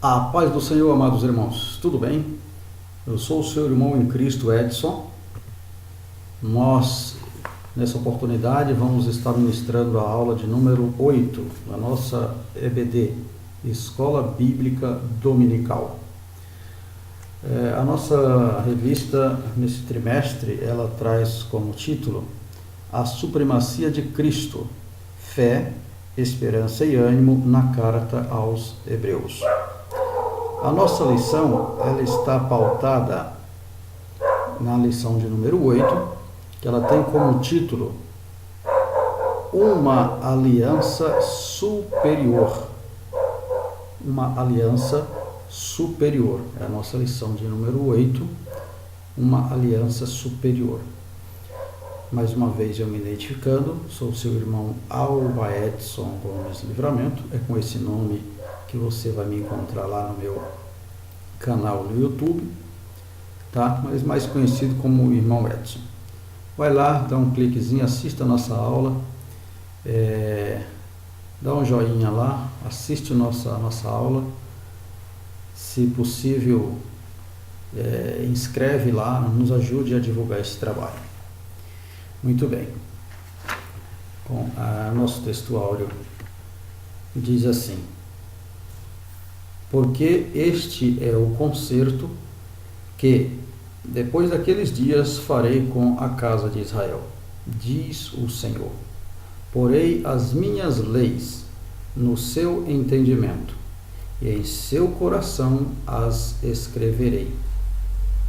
A paz do Senhor, amados irmãos, tudo bem? Eu sou o seu irmão em Cristo, Edson. Nós, nessa oportunidade, vamos estar ministrando a aula de número 8 da nossa EBD, Escola Bíblica Dominical. A nossa revista, nesse trimestre, ela traz como título A Supremacia de Cristo, Fé, Esperança e Ânimo na Carta aos Hebreus. A nossa lição, ela está pautada na lição de número 8, que ela tem como título Uma Aliança Superior. Uma Aliança Superior. É a nossa lição de número 8, Uma Aliança Superior. Mais uma vez eu me identificando, sou seu irmão Alba Edson Gomes Livramento, é com esse nome que você vai me encontrar lá no meu canal no YouTube, tá? Mas mais conhecido como Irmão Edson. Vai lá, dá um cliquezinho, assista a nossa aula, dá um joinha lá, assiste a nossa aula, se possível, inscreve lá, nos ajude a divulgar esse trabalho. Muito bem. Bom, nosso texto áureo diz assim: porque este é o concerto que, depois daqueles dias, farei com a casa de Israel, diz o Senhor. Porei as minhas leis no seu entendimento, e em seu coração as escreverei.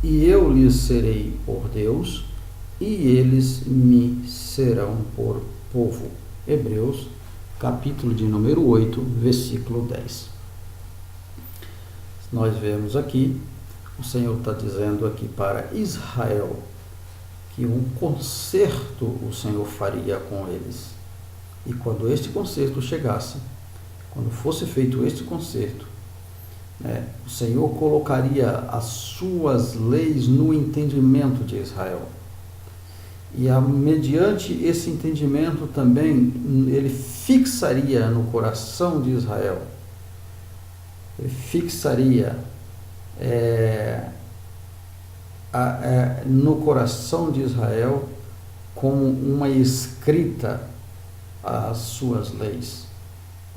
E eu lhes serei por Deus, e eles me serão por povo. Hebreus, capítulo de número 8, versículo 10. Nós vemos aqui, o Senhor está dizendo aqui para Israel que um concerto o Senhor faria com eles. E quando este concerto chegasse, quando fosse feito este concerto, o Senhor colocaria as suas leis no entendimento de Israel. E mediante esse entendimento também, ele fixaria no coração de Israel, ele fixaria no coração de Israel como uma escrita as suas leis.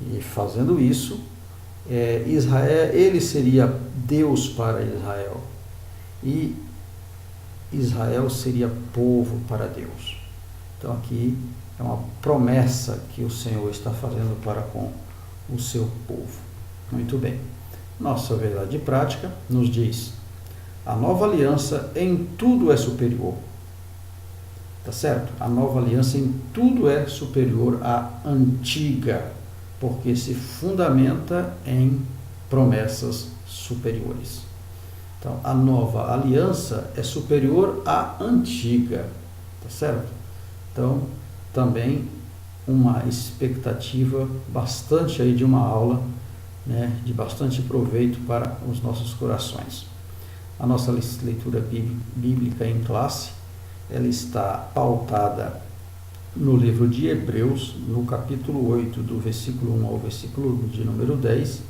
E fazendo isso, Israel, ele seria Deus para Israel. E Israel seria povo para Deus. Então aqui é uma promessa que o Senhor está fazendo para com o seu povo. Muito bem. Nossa verdade prática nos diz: a nova aliança em tudo é superior. Tá certo? A nova aliança em tudo é superior à antiga, porque se fundamenta em promessas superiores. Então, a nova aliança é superior à antiga, tá certo? Então, também uma expectativa bastante aí de uma aula, de bastante proveito para os nossos corações. A nossa leitura bíblica em classe, ela está pautada no livro de Hebreus, no capítulo 8, do versículo 1 ao versículo de número 10,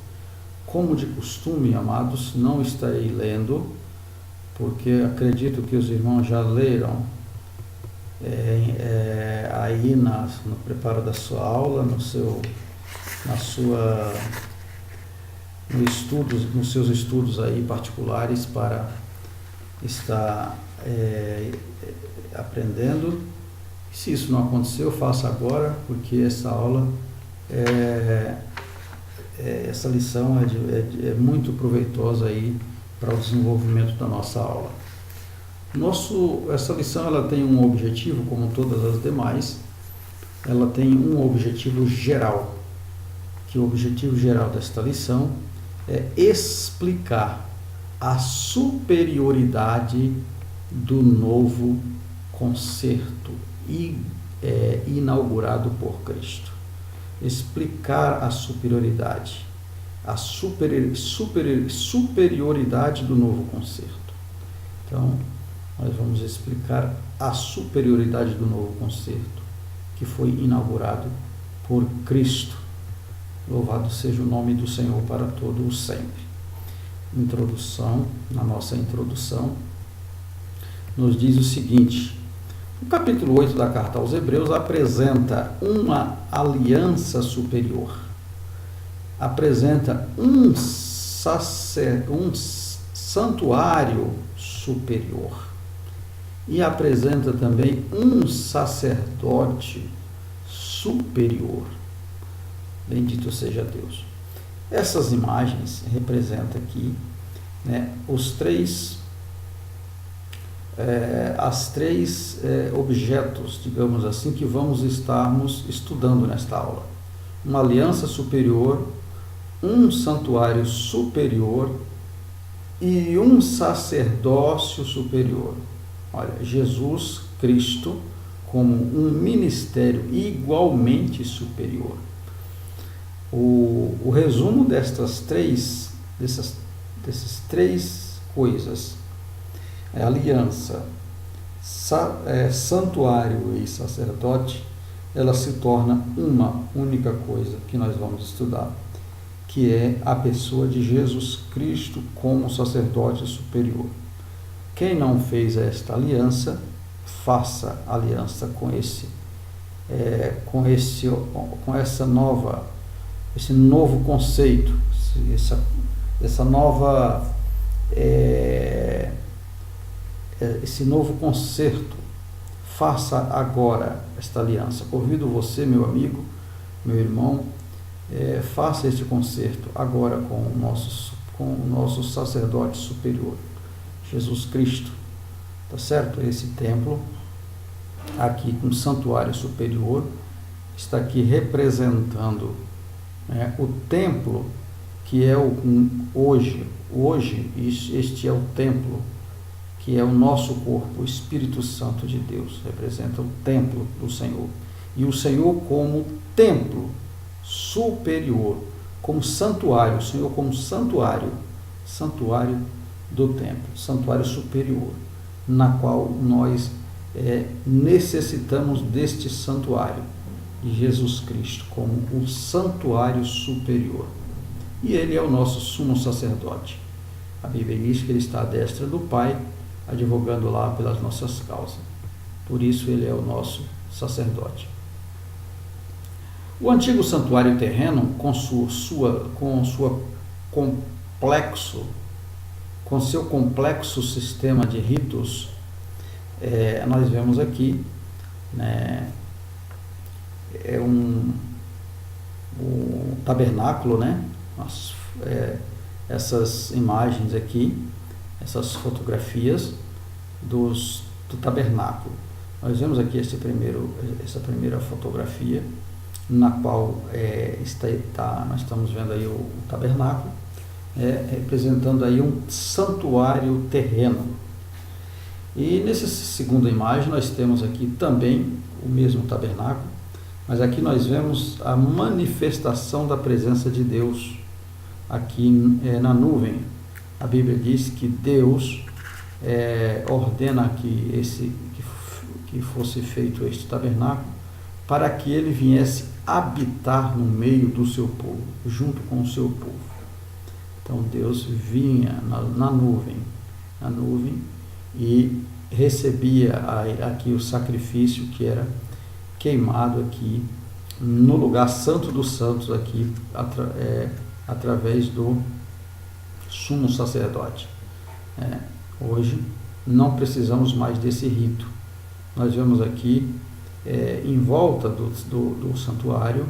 Como de costume, amados, não estarei lendo, porque acredito que os irmãos já leram aí no preparo da sua aula, nos seus estudos aí particulares para estar aprendendo. Se isso não aconteceu, faça agora, porque essa aula essa lição é muito proveitosa aí para o desenvolvimento da nossa aula. Essa lição ela tem um objetivo, como todas as demais, ela tem um objetivo geral, que o objetivo geral desta lição é explicar a superioridade do novo concerto inaugurado por Cristo. Explicar a superioridade, superioridade do novo concerto. Então, nós vamos explicar a superioridade do novo concerto, que foi inaugurado por Cristo. Louvado seja o nome do Senhor para todo o sempre. introdução, na nossa introdução, nos diz o seguinte: o capítulo 8 da carta aos Hebreus apresenta uma aliança superior, apresenta um santuário superior e apresenta também um sacerdote superior. Bendito seja Deus. Essas imagens representam aqui, né, as três objetos, digamos assim, que vamos estarmos estudando nesta aula. Uma aliança superior, um santuário superior e um sacerdócio superior. Olha, Jesus Cristo como um ministério igualmente superior. O resumo dessas três coisas, aliança, santuário e sacerdote, ela se torna uma única coisa que nós vamos estudar, que é a pessoa de Jesus Cristo como sacerdote superior. Quem não fez esta aliança, faça aliança com esse novo conceito, esse novo concerto. Faça agora esta aliança. Convido você, meu amigo, meu irmão, faça este concerto agora com o nosso sacerdote superior, Jesus Cristo, tá certo? Esse templo aqui com santuário superior está aqui representando, né, o templo que é hoje este é o templo que é o nosso corpo, o Espírito Santo de Deus, representa o templo do Senhor. E o Senhor como templo superior, como santuário, o Senhor como santuário do templo, santuário superior, na qual nós necessitamos deste santuário de Jesus Cristo como o santuário superior. E ele é o nosso sumo sacerdote. A Bíblia diz que ele está à destra do Pai, advogando lá pelas nossas causas. Por isso ele é o nosso sacerdote. O antigo santuário terreno, com seu complexo sistema de ritos, nós vemos aqui, né, um tabernáculo, né? Essas imagens aqui, essas fotografias do tabernáculo. Nós vemos aqui essa primeira fotografia, na qual nós estamos vendo aí o tabernáculo, representando aí um santuário terreno. E nessa segunda imagem nós temos aqui também o mesmo tabernáculo, mas aqui nós vemos a manifestação da presença de Deus aqui na nuvem. A Bíblia diz que Deus ordena que fosse feito este tabernáculo para que ele viesse habitar no meio do seu povo, junto com o seu povo. Então Deus vinha na nuvem e recebia aqui o sacrifício que era queimado aqui no lugar santo dos santos aqui, através do sumo sacerdote. Hoje não precisamos mais desse rito. Nós vemos aqui em volta do santuário,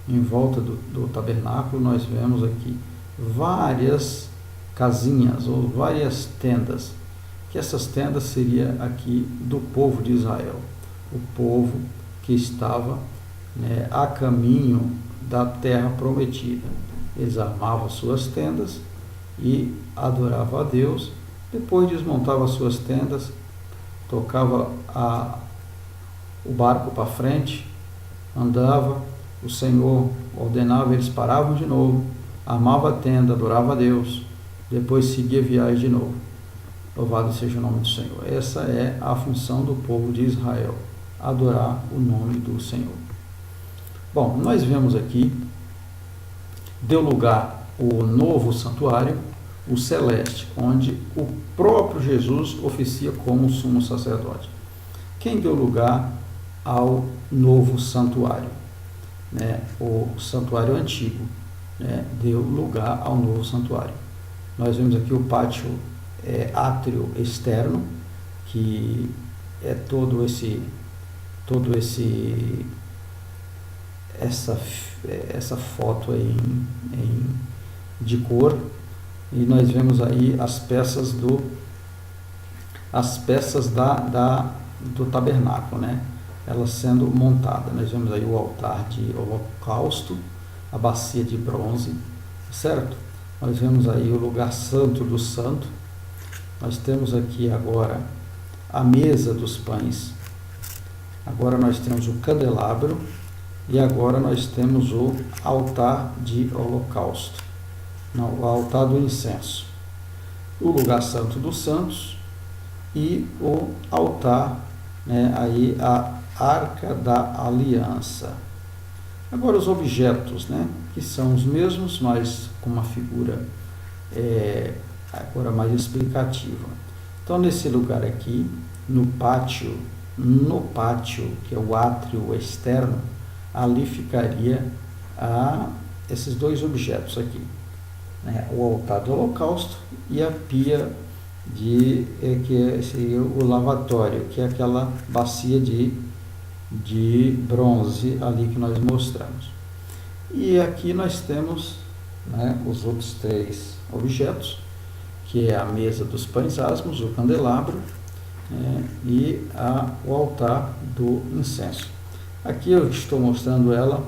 em volta do tabernáculo, nós vemos aqui várias casinhas ou várias tendas, que essas tendas seriam aqui do povo de Israel, o povo que estava, né, a caminho da terra prometida. Eles armavam suas tendas e adoravam a Deus, depois desmontavam as suas tendas, tocava o barco para frente, andava, o Senhor ordenava, eles paravam de novo, armava a tenda, adorava a Deus, depois seguia a viagem de novo. Louvado seja o nome do Senhor. Essa é a função do povo de Israel, adorar o nome do Senhor. Bom, nós vemos aqui, deu lugar o novo santuário, o celeste, onde o próprio Jesus oficia como sumo sacerdote. Quem deu lugar ao novo santuário? Né? O santuário antigo, né? Deu lugar ao novo santuário. Nós vemos aqui o pátio átrio externo, que é essa foto aí de cor, e nós vemos aí as peças do tabernáculo, né? Elas sendo montadas. Nós vemos aí o altar de holocausto, a bacia de bronze, certo? Nós vemos aí o lugar santo do santo. Nós temos aqui agora a mesa dos pães. Agora nós temos o candelabro e agora nós temos o altar de holocausto. Não, o altar do incenso. O lugar santo dos santos e o altar, né, aí a arca da aliança. Agora os objetos, né, que são os mesmos, mas com uma figura agora mais explicativa. Então nesse lugar aqui, no pátio, que é o átrio externo, ali ficaria esses dois objetos aqui, né, o altar do holocausto e a pia que seria o lavatório, que é aquela bacia de bronze ali que nós mostramos. E aqui nós temos, né, os outros três objetos, que é a mesa dos pães asmos, o candelabro, e o altar do incenso. Aqui eu estou mostrando ela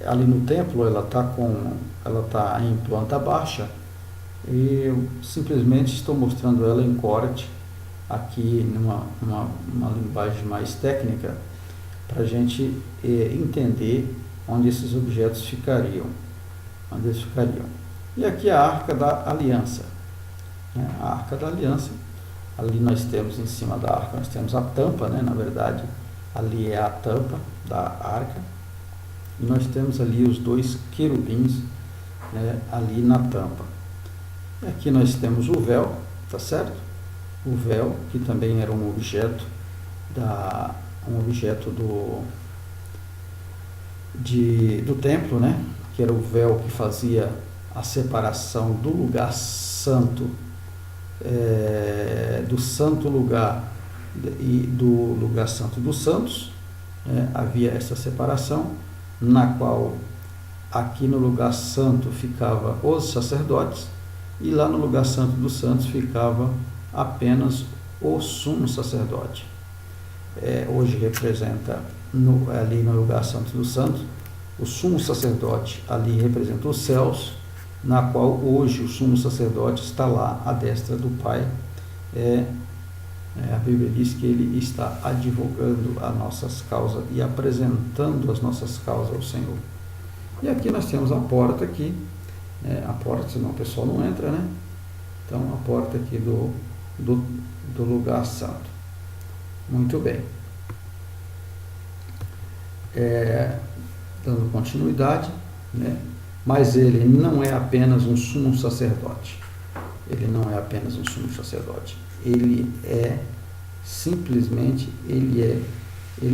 ali no templo. Ela está em planta baixa, e eu simplesmente estou mostrando ela em corte aqui numa linguagem mais técnica, para a gente entender onde esses objetos ficariam. E aqui a Arca da Aliança. A Arca da Aliança, ali nós temos em cima da arca, nós temos a tampa, né? Na verdade, ali é a tampa da arca, e nós temos ali os dois querubins, né, ali na tampa. E aqui nós temos o véu, tá certo? O véu, que também era um objeto do templo, né? Que era o véu que fazia a separação do lugar santo, do santo lugar e do lugar santo dos santos. Havia essa separação, na qual aqui no lugar santo ficava os sacerdotes, e lá no lugar santo dos santos ficava apenas o sumo sacerdote. Hoje representa ali no lugar santo dos santos, o sumo sacerdote ali representa os céus, na qual hoje o sumo sacerdote está lá à destra do Pai. A Bíblia diz que ele está advogando as nossas causas e apresentando as nossas causas ao Senhor. E aqui nós temos a porta aqui, a porta, senão o pessoal não entra, né? Então a porta aqui do lugar santo. Muito bem. Dando continuidade, né? Mas ele não é apenas um sumo sacerdote. Ele não é apenas um sumo sacerdote. Ele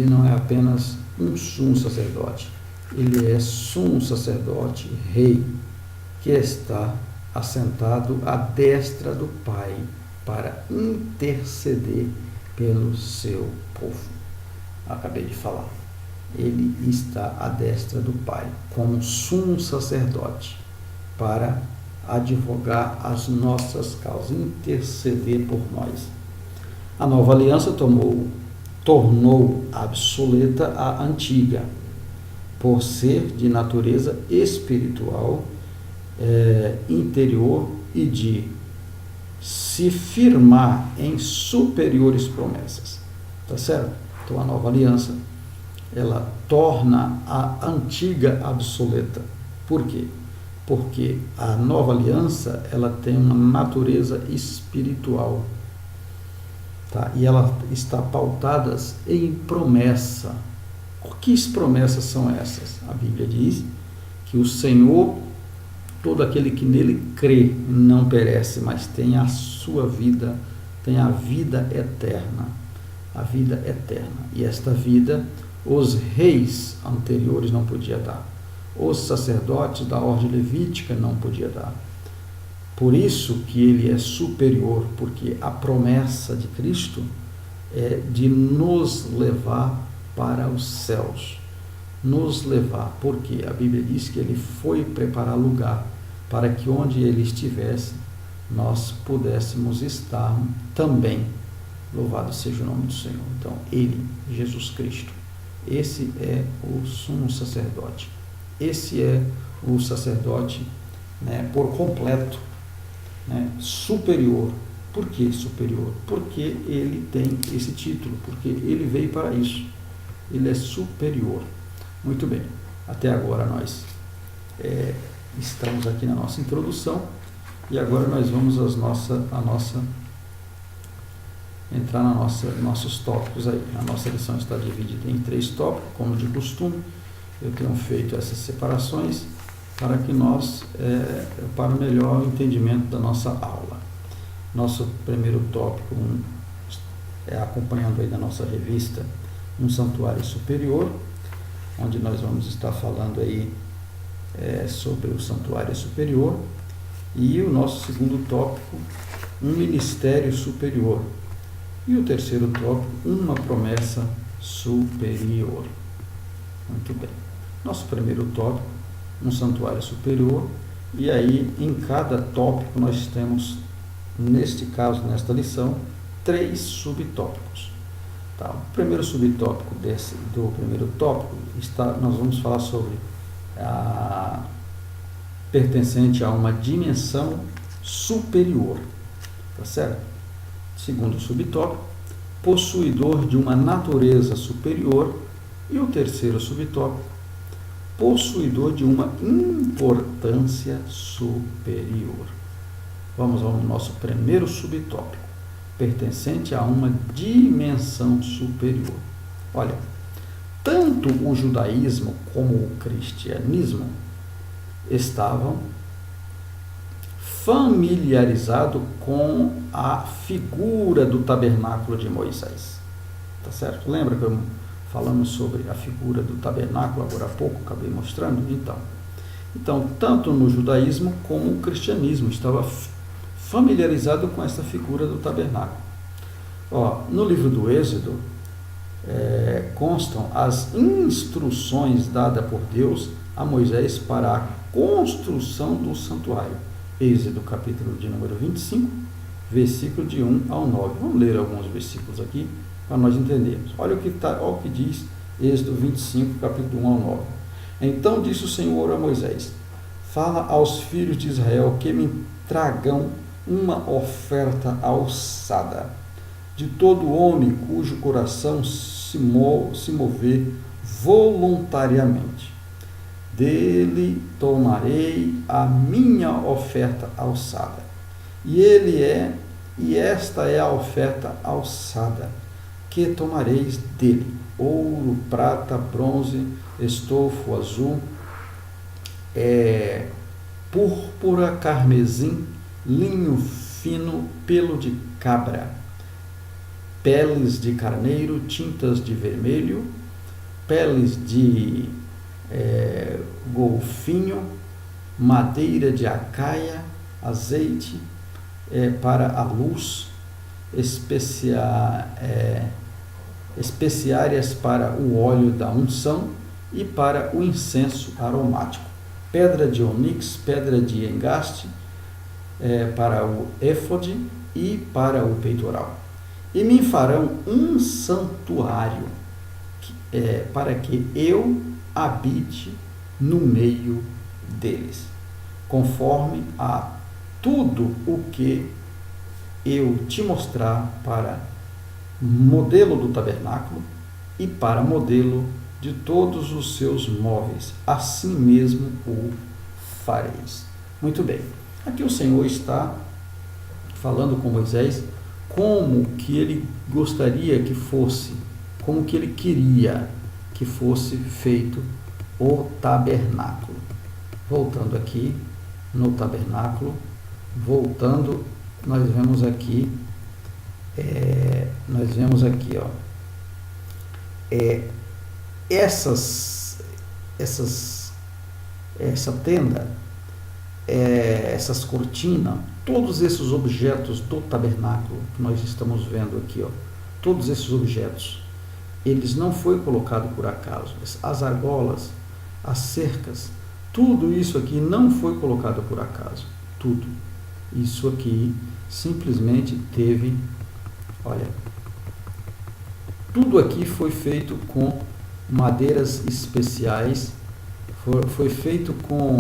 não é apenas um sumo sacerdote. Ele é sumo sacerdote, rei, que está assentado à destra do Pai para interceder pelo seu povo. Acabei de falar. Ele está à destra do Pai como sumo sacerdote para advogar as nossas causas, interceder por nós. A nova aliança tornou obsoleta a antiga, por ser de natureza espiritual, interior e de se firmar em superiores promessas. Tá certo? Então a nova aliança, ela torna a antiga obsoleta. Por quê? Porque a nova aliança, ela tem uma natureza espiritual, tá? E ela está pautada em promessa. Que promessas são essas? A Bíblia diz que o Senhor todo aquele que nele crê não perece, mas tem a sua vida, tem a vida eterna. A vida eterna. E esta vida os reis anteriores não podiam dar. Os sacerdotes da ordem levítica não podiam dar. Por isso que ele é superior, porque a promessa de Cristo é de nos levar para os céus. Nos levar, porque a Bíblia diz que ele foi preparar lugar para que onde ele estivesse, nós pudéssemos estar também. Louvado seja o nome do Senhor. Então, ele, Jesus Cristo, esse é o sumo sacerdote. Esse é o sacerdote, né, por completo, né, superior. Por que superior? Porque ele tem esse título, porque ele veio para isso. Ele é superior. Muito bem. Até agora nós estamos aqui na nossa introdução e agora nós vamos entrar nossos tópicos aí. A nossa lição está dividida em 3 tópicos, como de costume. Eu tenho feito essas separações para que para o melhor entendimento da nossa aula. Nosso primeiro tópico acompanhando aí da nossa revista Um Santuário Superior, onde nós vamos estar falando aí sobre o Santuário Superior, e o nosso segundo tópico, um Ministério Superior. E o terceiro tópico, uma promessa superior. Muito bem. Nosso primeiro tópico, um santuário superior. E aí, em cada tópico, nós temos, neste caso, nesta lição, 3 subtópicos. Tá? O primeiro subtópico do primeiro tópico, nós vamos falar sobre pertencente a uma dimensão superior. Tá certo? Segundo subtópico, possuidor de uma natureza superior. E o terceiro subtópico, possuidor de uma importância superior. Vamos ao nosso primeiro subtópico, pertencente a uma dimensão superior. Olha, tanto o judaísmo como o cristianismo estavam familiarizado com a figura do tabernáculo de Moisés. Tá certo? Lembra que falamos sobre a figura do tabernáculo agora há pouco, acabei mostrando? Então, tanto no judaísmo como o cristianismo estava familiarizado com essa figura do tabernáculo. No livro do Êxodo constam as instruções dadas por Deus a Moisés para a construção do santuário. Êxodo, capítulo de número 25, versículo de 1 ao 9. Vamos ler alguns versículos aqui para nós entendermos. Olha o que diz Êxodo 25, capítulo 1 ao 9. Então disse o Senhor a Moisés: fala aos filhos de Israel que me tragam uma oferta alçada de todo homem cujo coração se mover voluntariamente. Dele tomarei a minha oferta alçada. E esta é a oferta alçada que tomareis dele: ouro, prata, bronze, estofo azul, púrpura, carmesim, linho fino, pelo de cabra, peles de carneiro, tintas de vermelho, peles de golfinho, madeira de acaia, azeite para a luz, especiarias para o óleo da unção e para o incenso aromático, pedra de ônix, pedra de engaste para o éfode e para o peitoral. E me farão um santuário para que eu habite no meio deles, conforme a tudo o que eu te mostrar para modelo do tabernáculo e para modelo de todos os seus móveis, assim mesmo o fareis. Muito bem, aqui o Senhor está falando com Moisés como que ele gostaria que fosse, como que ele queria que fosse feito o tabernáculo. Voltando aqui no tabernáculo. Voltando, nós vemos aqui, ó, essa tenda, essas cortinas, todos esses objetos do tabernáculo que nós estamos vendo aqui, ó, todos esses objetos, eles não foi colocado por acaso. As argolas, as cercas, tudo isso aqui não foi colocado por acaso. Tudo isso aqui simplesmente teve, olha, tudo aqui foi feito com madeiras especiais, foi feito com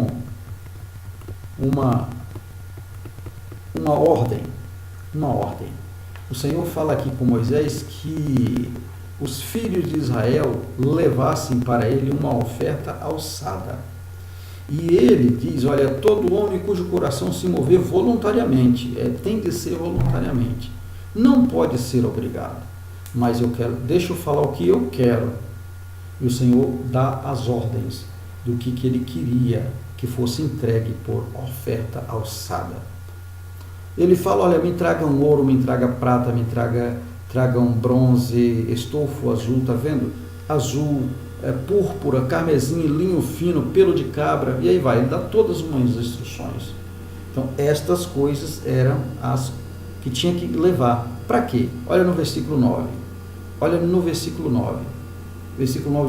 uma ordem. O Senhor fala aqui com Moisés que os filhos de Israel levassem para ele uma oferta alçada. E ele diz, olha, todo homem cujo coração se mover voluntariamente, tem de ser voluntariamente, não pode ser obrigado, mas deixa eu falar o que eu quero. E o Senhor dá as ordens do que ele queria que fosse entregue por oferta alçada. Ele fala, olha, me tragam ouro, me traga prata, tragam bronze, estofo azul, tá vendo? Azul, púrpura, carmesim, linho fino, pelo de cabra, e aí vai, ele dá todas umas instruções. Então, estas coisas eram as que tinha que levar. Para quê? Olha no versículo 9. Versículo 9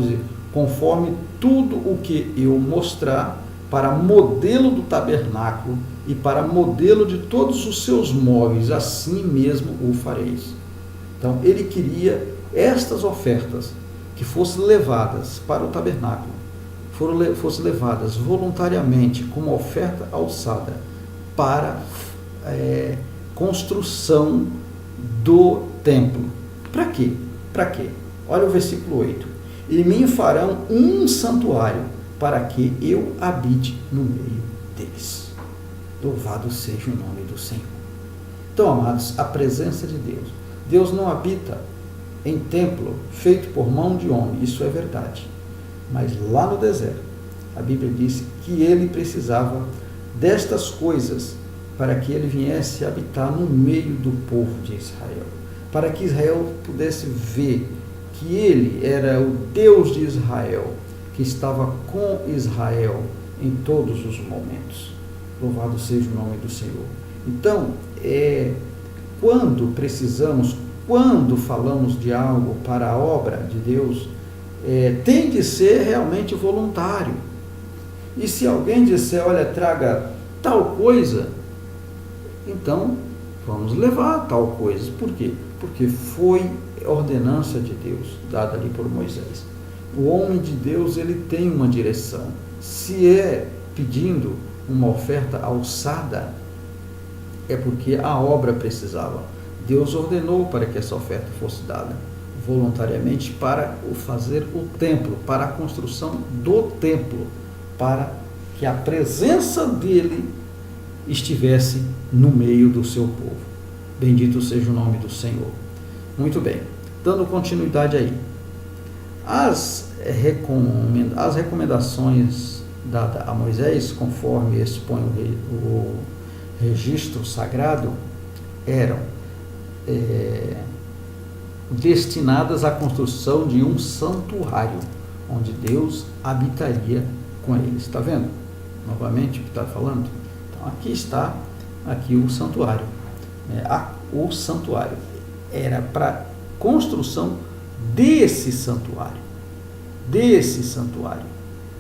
diz, conforme tudo o que eu mostrar para modelo do tabernáculo e para modelo de todos os seus móveis, assim mesmo o fareis. Então, ele queria estas ofertas que fossem levadas para o tabernáculo, fossem levadas voluntariamente como oferta alçada para construção do templo. Para quê? Olha o versículo 8. E me farão um santuário para que eu habite no meio deles. Louvado seja o nome do Senhor. Então, amados, a presença de Deus. Deus não habita em templo feito por mão de homem, isso é verdade. Mas lá no deserto, a Bíblia diz que ele precisava destas coisas para que ele viesse habitar no meio do povo de Israel. Para que Israel pudesse ver que ele era o Deus de Israel, que estava com Israel em todos os momentos. Louvado seja o nome do Senhor. Então, quando falamos de algo para a obra de Deus, tem de ser realmente voluntário. E se alguém disser, olha, traga tal coisa, então vamos levar tal coisa. Por quê? Porque foi ordenança de Deus, dada ali por Moisés. O homem de Deus, ele tem uma direção. Se é pedindo uma oferta alçada, é porque a obra precisava. Deus ordenou para que essa oferta fosse dada voluntariamente para fazer o templo, para a construção do templo, para que a presença dele estivesse no meio do seu povo. Bendito seja o nome do Senhor. Muito bem, dando continuidade aí. As recomendações dadas a Moisés, conforme expõe o registro sagrado, eram destinadas à construção de um santuário, onde Deus habitaria com eles. Está vendo? Novamente o que está falando? Então, aqui está o santuário. O santuário era para construção desse santuário,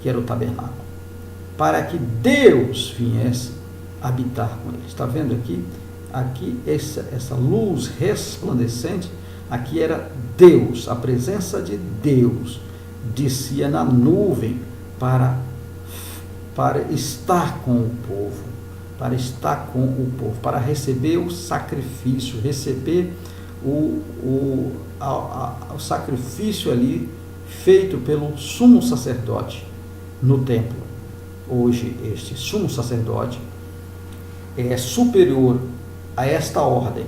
que era o tabernáculo, para que Deus viesse habitar com eles. Está vendo aqui? Aqui essa luz resplandecente, aqui era Deus, a presença de Deus descia na nuvem para estar com o povo, para receber o sacrifício, receber o sacrifício ali feito pelo sumo sacerdote no templo. Hoje este sumo sacerdote é superior a esta ordem.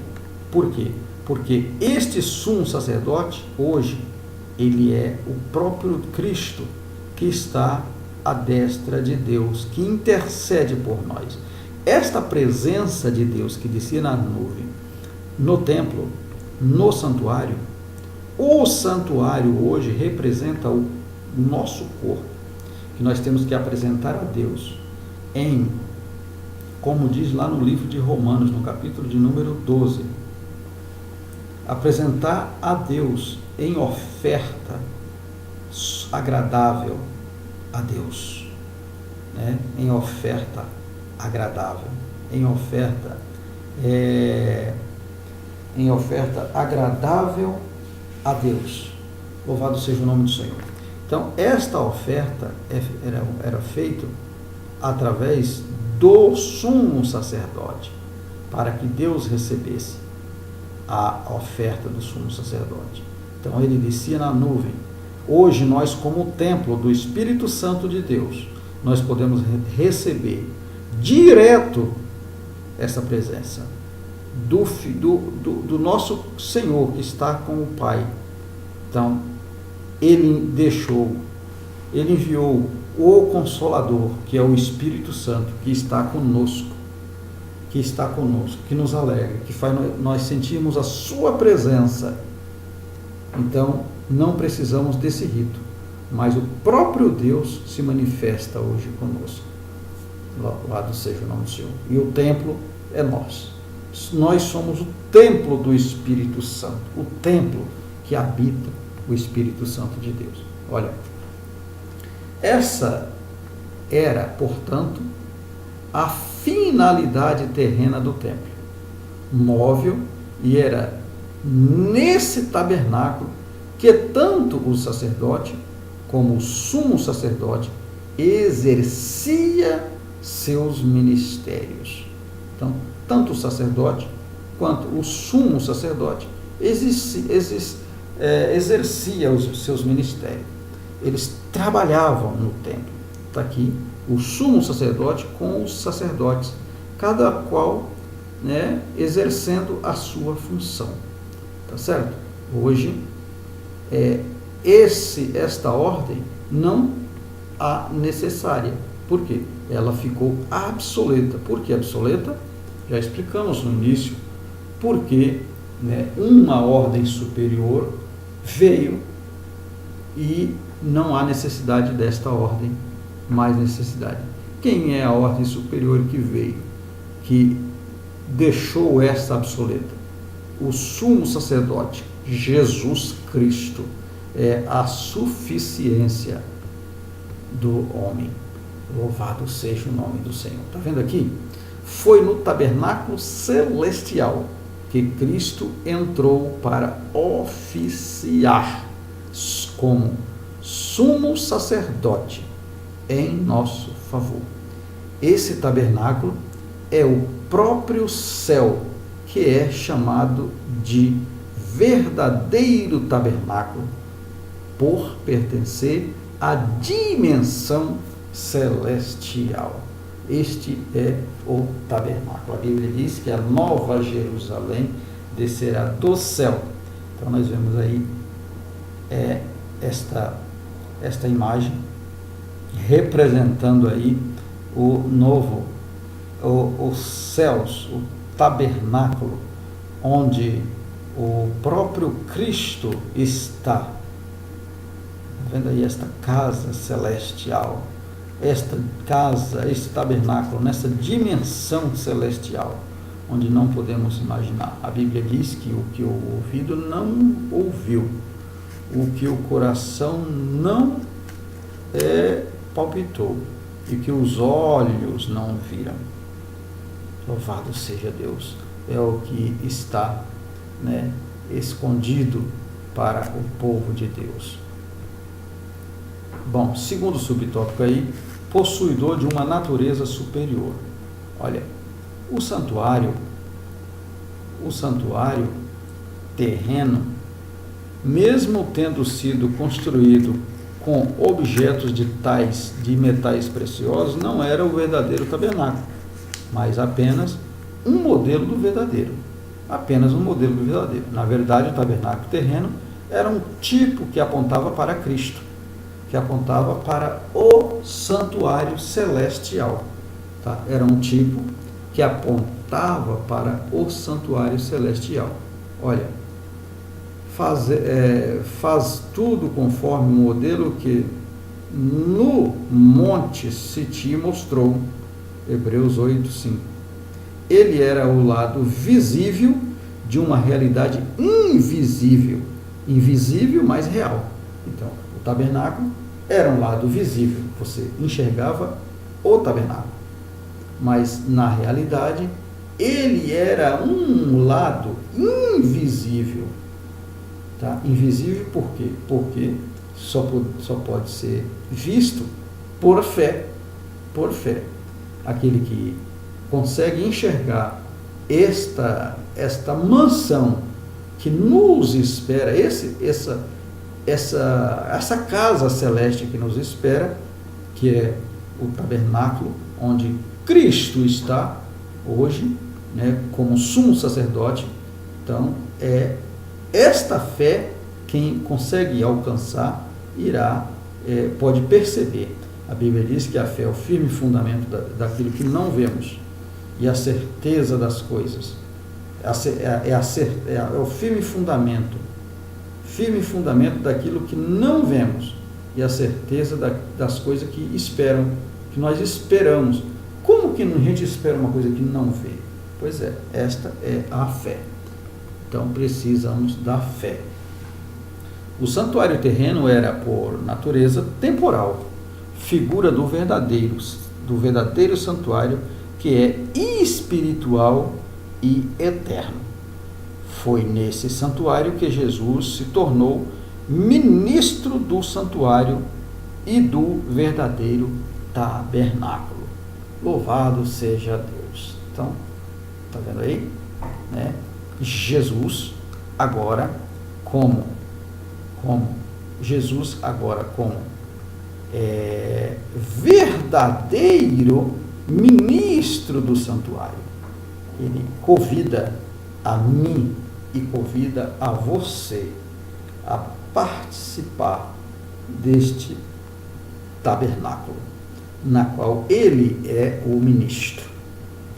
Por quê? Porque este sumo sacerdote hoje ele é o próprio Cristo que está à destra de Deus, que intercede por nós. Esta presença de Deus que descia na nuvem, no templo, no santuário, o santuário hoje representa o nosso corpo, que nós temos que apresentar a Deus em, como diz lá no livro de Romanos, no capítulo de número 12, apresentar a Deus em oferta agradável a Deus, né? Em oferta agradável, em oferta agradável a Deus. Louvado seja o nome do Senhor. Então, esta oferta era feita através do sumo sacerdote, para que Deus recebesse a oferta do sumo sacerdote. Então, ele descia na nuvem. Hoje, nós, como templo do Espírito Santo de Deus, nós podemos receber direto essa presença do nosso Senhor, que está com o Pai. Então, ele enviou o Consolador, que é o Espírito Santo, que está conosco, que nos alegra, que faz nós sentirmos a sua presença. Então, não precisamos desse rito, mas o próprio Deus se manifesta hoje conosco. Louvado seja o nome do Senhor. E o templo é nós. Nós somos o templo do Espírito Santo, o templo que habita o Espírito Santo de Deus. Olha, essa era, portanto, a finalidade terrena do templo, móvel, e era nesse tabernáculo que tanto o sacerdote como o sumo sacerdote exercia seus ministérios. Então, tanto o sacerdote quanto o sumo sacerdote exercia os seus ministérios. Eles trabalhavam no templo. Está aqui o sumo sacerdote com os sacerdotes, cada qual, né, exercendo a sua função. Tá certo? Hoje, esta ordem não há necessária. Por quê? Ela ficou obsoleta. Por que obsoleta? Já explicamos no início. Porque, né, uma ordem superior veio e não há necessidade desta ordem, mais necessidade. Quem é a ordem superior que veio, que deixou esta obsoleta? O sumo sacerdote, Jesus Cristo, é a suficiência do homem. Louvado seja o nome do Senhor. Está vendo aqui? Foi no tabernáculo celestial que Cristo entrou para oficiar como sumo sacerdote em nosso favor. Esse tabernáculo é o próprio céu, que é chamado de verdadeiro tabernáculo, por pertencer à dimensão celestial. Este é o tabernáculo. A Bíblia diz que a nova Jerusalém descerá do céu. Então nós vemos aí esta imagem representando aí os céus, o tabernáculo, onde o próprio Cristo está. Tá vendo aí esta casa celestial, esta casa, este tabernáculo, nessa dimensão celestial, onde não podemos imaginar. A Bíblia diz que o que o ouvido não ouviu, o que o coração não palpitou, e que os olhos não viram. Louvado seja Deus. É o que está, né, escondido para o povo de Deus. Bom, segundo subtópico aí, possuidor de uma natureza superior. Olha, o santuário terreno, mesmo tendo sido construído com objetos de metais preciosos, não era o verdadeiro tabernáculo, mas apenas um modelo do verdadeiro. Apenas um modelo do verdadeiro. Na verdade, o tabernáculo terreno era um tipo que apontava para Cristo, que apontava para o o santuário celestial. Tá? Era um tipo que apontava para o santuário celestial. Olha, faz tudo conforme o modelo que no monte se te mostrou. Hebreus 8:5. Ele era o lado visível de uma realidade invisível. Invisível, mas real. Então, o tabernáculo era um lado visível. Você enxergava o tabernáculo. Mas, na realidade, ele era um lado invisível. Tá? Invisível por quê? Porque só pode ser visto por fé. Por fé. Aquele que consegue enxergar esta mansão que nos espera, essa casa celeste que nos espera, que é o tabernáculo, onde Cristo está hoje, né, como sumo sacerdote. Então, esta fé, quem consegue alcançar, pode perceber. A Bíblia diz que a fé é o firme fundamento daquilo que não vemos e a certeza das coisas. É o firme fundamento daquilo que não vemos e a certeza das coisas que nós esperamos. Como que a gente espera uma coisa que não vê? Pois é, esta é a fé. Então precisamos da fé. O santuário terreno era, por natureza, temporal, figura do verdadeiro santuário, que é espiritual e eterno. Foi nesse santuário que Jesus se tornou ministro do santuário e do verdadeiro tabernáculo. Louvado seja Deus. Então, está vendo aí? Né? Jesus agora como verdadeiro ministro do santuário. Ele convida a mim e convida a você a participar deste tabernáculo, na qual ele é o ministro.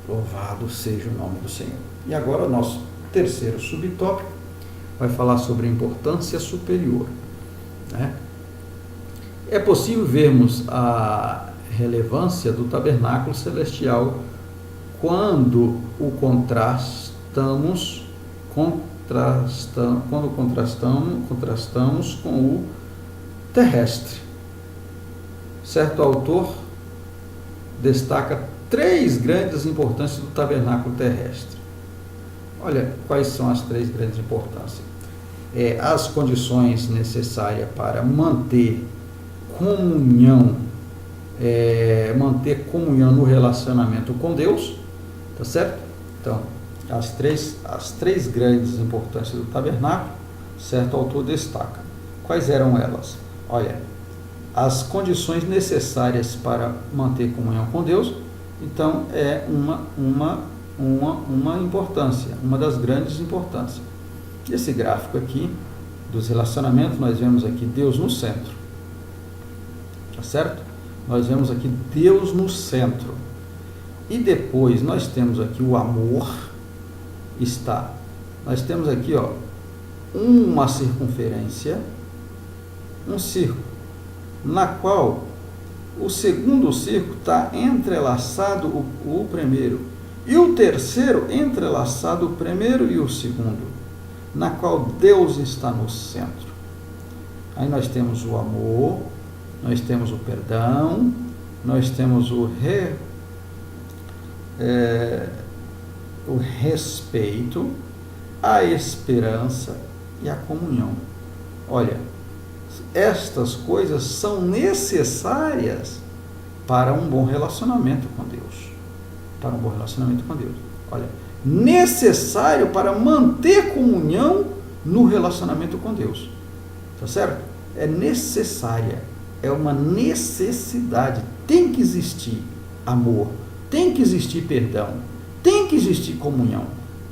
Louvado seja o nome do Senhor. E agora o nosso terceiro subtópico vai falar sobre a importância superior. Né? É possível vermos a relevância do tabernáculo celestial quando contrastamos com o terrestre. Certo autor destaca 3 grandes importâncias do tabernáculo terrestre. Olha, quais são as 3 grandes importâncias? As condições necessárias para manter comunhão no relacionamento com Deus, tá certo? Então, as três grandes importâncias do tabernáculo, certo autor destaca. Quais eram elas? Olha, as condições necessárias para manter comunhão com Deus, então é uma importância, uma das grandes importâncias. Esse gráfico aqui dos relacionamentos, nós vemos aqui Deus no centro, tá certo? Nós vemos aqui Deus no centro, e depois nós temos aqui o amor, nós temos aqui, ó, uma circunferência, um círculo, na qual o segundo círculo está entrelaçado o primeiro, e o terceiro entrelaçado o primeiro e o segundo, na qual Deus está no centro. Aí nós temos o amor, nós temos o perdão, nós temos o respeito, a esperança e a comunhão. Olha, estas coisas são necessárias para um bom relacionamento com Deus. Para um bom relacionamento com Deus. Olha, necessário para manter comunhão no relacionamento com Deus. Tá certo? É necessária. É uma necessidade. Tem que existir amor. Tem que existir perdão. Tem que existir comunhão.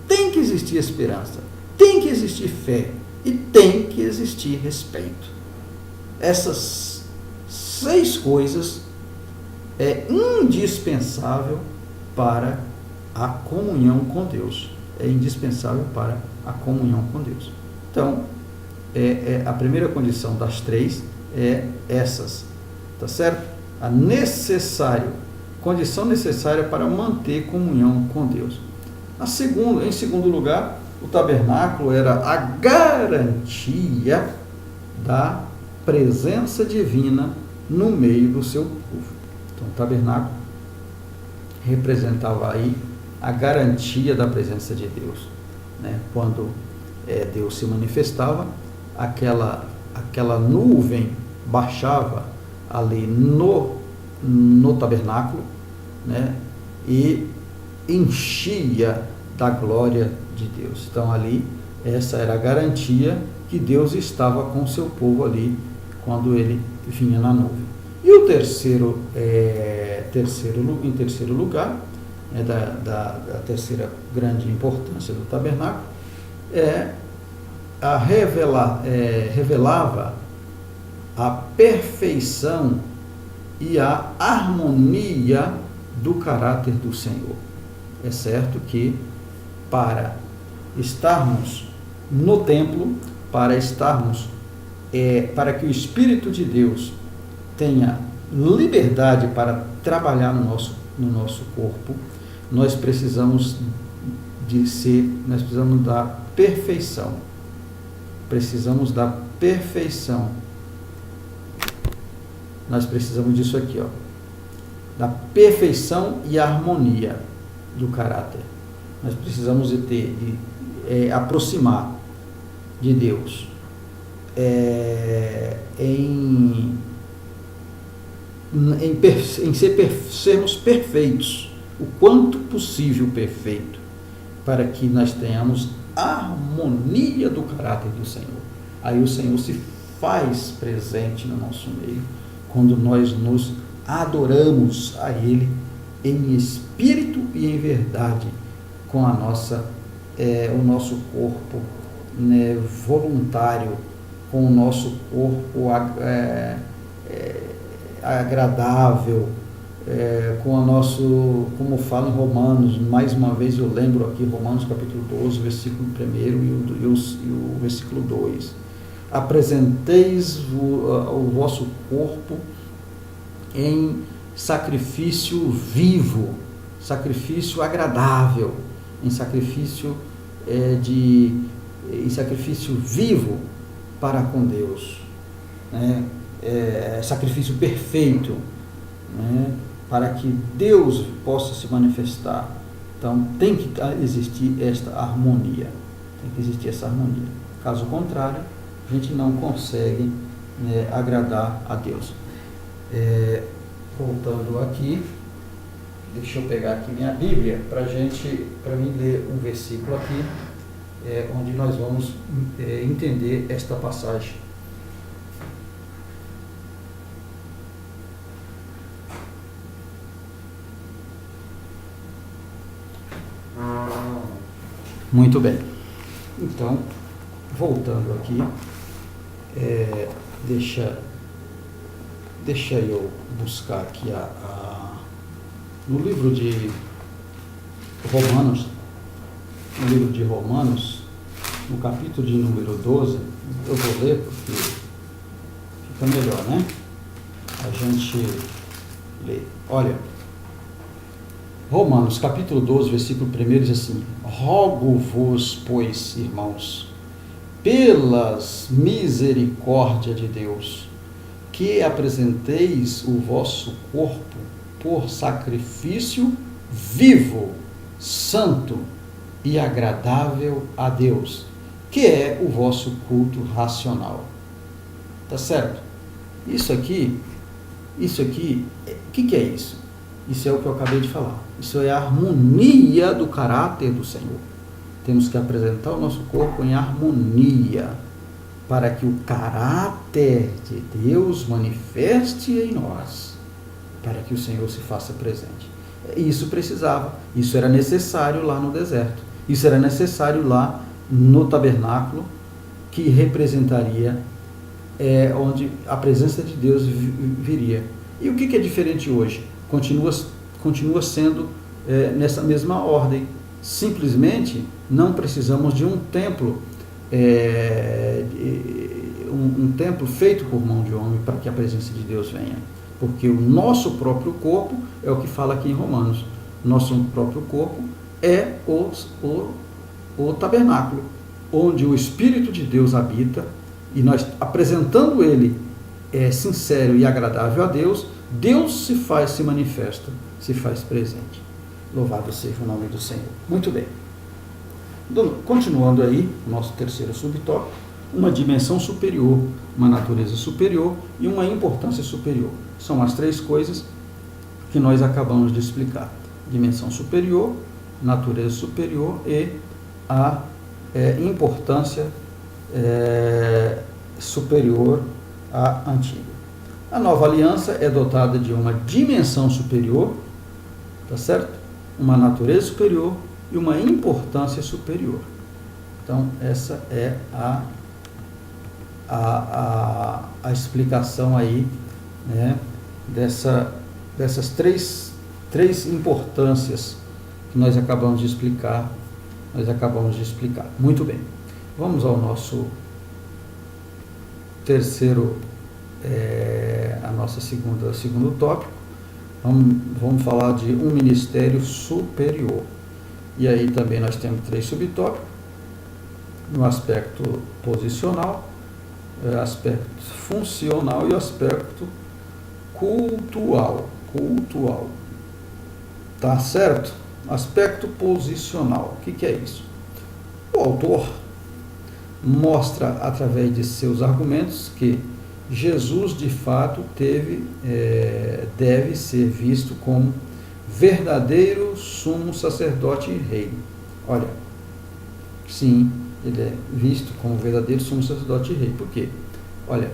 Tem que existir esperança. Tem que existir fé. E tem que existir respeito. Essas 6 coisas é indispensável para a comunhão com Deus. É indispensável para a comunhão com Deus. Então, a primeira condição das três é essas, tá certo? A condição necessária para manter comunhão com Deus. Em segundo lugar, o tabernáculo era a garantia da presença divina no meio do seu povo. Então, o tabernáculo representava aí a garantia da presença de Deus, né? Quando Deus se manifestava, aquela nuvem baixava ali no tabernáculo, né? E enchia da glória de Deus. Então ali, essa era a garantia que Deus estava com o seu povo ali, quando ele vinha na nuvem. E o em terceiro lugar, da terceira grande importância do tabernáculo, revelava a perfeição e a harmonia do caráter do Senhor. É certo que para estarmos no templo, para que o Espírito de Deus tenha liberdade para trabalhar no nosso corpo, nós precisamos da perfeição. Precisamos da perfeição. Nós precisamos disso aqui, da perfeição e harmonia do caráter. Nós precisamos aproximar de Deus em sermos perfeitos, o quanto possível perfeito, para que nós tenhamos a harmonia do caráter do Senhor. Aí o Senhor se faz presente no nosso meio, quando nós nos adoramos a Ele em espírito e em verdade, com o nosso corpo, né, voluntário, com o nosso corpo agradável, com o nosso, como fala em Romanos, mais uma vez eu lembro aqui, Romanos capítulo 12, versículo 1 e o versículo 2. Apresenteis o vosso corpo em sacrifício vivo, sacrifício agradável, em sacrifício vivo para com Deus, né? Sacrifício perfeito, né? Para que Deus possa se manifestar. Então tem que existir esta harmonia, caso contrário a gente não consegue, né, agradar a Deus. Voltando aqui, deixa eu pegar aqui minha Bíblia para mim ler um versículo aqui, onde nós vamos entender esta passagem. Muito bem. Então, voltando aqui, deixa eu buscar aqui no livro de Romanos, no capítulo de número 12, eu vou ler porque fica melhor, né? A gente lê. Olha, Romanos capítulo 12, versículo 1 diz assim: rogo-vos, pois, irmãos, pelas misericórdia de Deus, que apresenteis o vosso corpo por sacrifício vivo, santo e agradável a Deus, que é o vosso culto racional. Tá certo? Isso aqui, o que é isso? Isso é o que eu acabei de falar. Isso é a harmonia do caráter do Senhor. Temos que apresentar o nosso corpo em harmonia, para que o caráter de Deus manifeste em nós, para que o Senhor se faça presente. Isso era necessário lá no deserto. Isso era necessário lá no tabernáculo, que representaria onde a presença de Deus viria. E o que é diferente hoje? continua sendo nessa mesma ordem. Simplesmente não precisamos de um templo, um templo feito por mão de homem para que a presença de Deus venha. Porque o nosso próprio corpo, é o que fala aqui em Romanos, nosso próprio corpo é o tabernáculo, onde o Espírito de Deus habita, e nós apresentando ele sincero e agradável a Deus, Deus se manifesta, se faz presente. Louvado seja o nome do Senhor. Muito bem. Continuando aí, nosso terceiro subtópico, uma dimensão superior, uma natureza superior e uma importância superior. São as três coisas que nós acabamos de explicar. Dimensão superior, natureza superior e a importância superior à antiga. A nova aliança é dotada de uma dimensão superior, tá certo? Uma natureza superior e uma importância superior. Então, essa é a explicação aí, né, dessas três importâncias que nós acabamos de explicar. Muito bem. Vamos ao nosso terceiro, a nossa segundo tópico. Vamos falar de um ministério superior. E aí também nós temos três subtópicos: no aspecto posicional, aspecto funcional e aspecto cultural. Tá certo? Aspecto posicional. O que é isso? O autor mostra através de seus argumentos que Jesus de fato deve ser visto como verdadeiro sumo sacerdote e rei. Olha, sim, ele é visto como verdadeiro sumo sacerdote e rei. Por quê? Olha,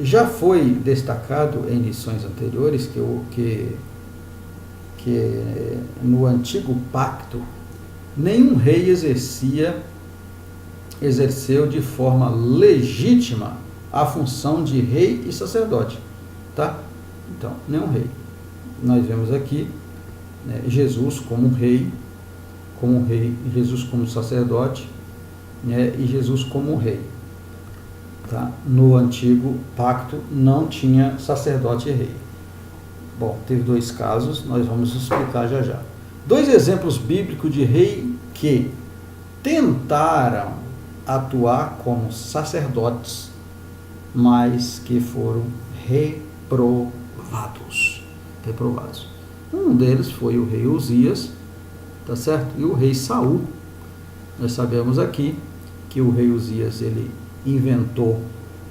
já foi destacado em lições anteriores que no antigo pacto nenhum rei exerceu de forma legítima a função de rei e sacerdote, tá? Então, nenhum rei. Nós vemos aqui, né, Jesus como rei, Jesus como sacerdote, né, e Jesus como rei. Tá? No antigo pacto não tinha sacerdote e rei. Bom, teve dois casos, nós vamos explicar já já. Dois exemplos bíblicos de rei que tentaram atuar como sacerdotes, mas que foram reprovados. Um deles foi o rei Uzias, tá certo? E o rei Saul. Nós sabemos aqui que o rei Uzias, ele inventou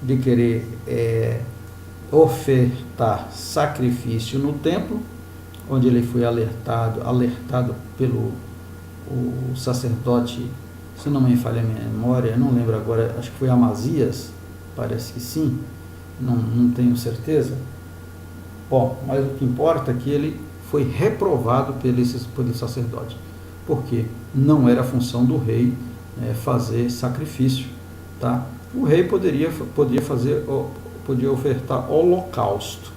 de querer ofertar sacrifício no templo, onde ele foi alertado pelo o sacerdote, se não me falha a minha memória, não lembro agora, acho que foi Amazias, parece que sim, não tenho certeza. Bom, mas o que importa é que ele foi reprovado pelo sacerdote, porque não era a função do rei fazer sacrifício, tá? O rei podia ofertar holocausto,